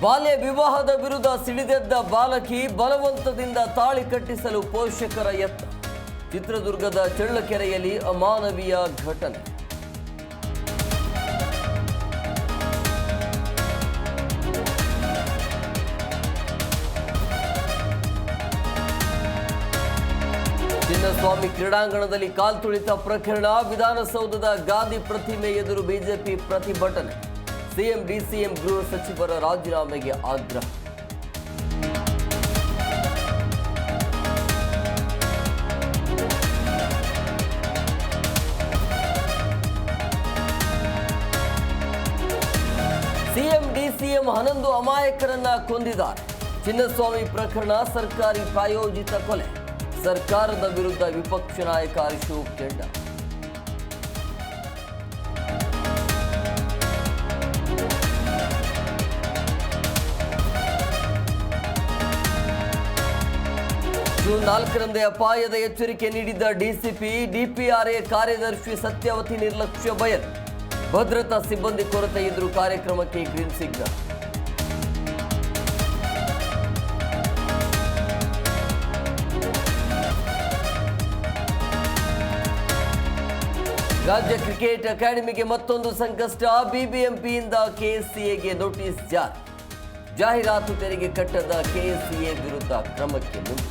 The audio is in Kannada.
ಬಾಲ್ಯ ವಿವಾಹದ ವಿರುದ್ಧ ಸಿಡಿದೆದ್ದ ಬಾಲಕಿ ಬಲವಂತದಿಂದ ತಾಳಿ ಕಟ್ಟಿಸಲು ಪೋಷಕರ ಯತ್ನ. ಚಿತ್ರದುರ್ಗದ ಚಳ್ಳಕೆರೆಯಲ್ಲಿ ಅಮಾನವೀಯ ಘಟನೆ. ಚಿನ್ನಸ್ವಾಮಿ ಕ್ರೀಡಾಂಗಣದಲ್ಲಿ ಕಾಲ್ತುಳಿತ ಪ್ರಕರಣ. ವಿಧಾನಸೌಧದ ಗಾಂಧಿ ಪ್ರತಿಮೆ ಎದುರು ಬಿಜೆಪಿ ಪ್ರತಿಭಟನೆ. ಸಿಎಂ ಡಿಸಿಎಂ ಗೃಹ ಸಚಿವರ ರಾಜೀನಾಮೆಗೆ ಆಗ್ರಹ. ಸಿಎಂ ಡಿಸಿಎಂ 11 ಅಮಾಯಕರನ್ನ ಕೊಂದಿದ್ದಾರೆ. ಚಿನ್ನಸ್ವಾಮಿ ಪ್ರಕರಣ ಸರ್ಕಾರಿ ಪ್ರಾಯೋಜಿತ ಕೊಲೆ. ಸರ್ಕಾರದ ವಿರುದ್ಧ ವಿಪಕ್ಷ ನಾಯಕ ಅಶೋಕ್ ಕೆಂಡ. ಜೂನ್ 4ರಂದೇ ಅಪಾಯದ ಎಚ್ಚರಿಕೆ ನೀಡಿದ್ದ ಡಿಸಿಪಿ. ಡಿಪಿಆರ್ಎ ಕಾರ್ಯದರ್ಶಿ ಸತ್ಯವತಿ ನಿರ್ಲಕ್ಷ್ಯ ಬಯಲು. ಭದ್ರತಾ ಸಿಬ್ಬಂದಿ ಕೊರತೆ ಇದ್ರೂ ಕಾರ್ಯಕ್ರಮಕ್ಕೆ ಗ್ರೀನ್ ಸಿಗ್ನಲ್. ರಾಜ್ಯ ಕ್ರಿಕೆಟ್ ಅಕಾಡೆಮಿಗೆ ಮತ್ತೊಂದು ಸಂಕಷ್ಟ. ಬಿಬಿಎಂಪಿಯಿಂದ ಕೆಎಸ್ಸಿಎಗೆ ನೋಟಿಸ್ ಜಾರಿ. ಜಾಹೀರಾತು ತೆರಿಗೆ ಕಟ್ಟದ ಕೆಎಸ್ಸಿಎ ವಿರುದ್ಧ ಕ್ರಮಕ್ಕೆ ಮುಂದೆ.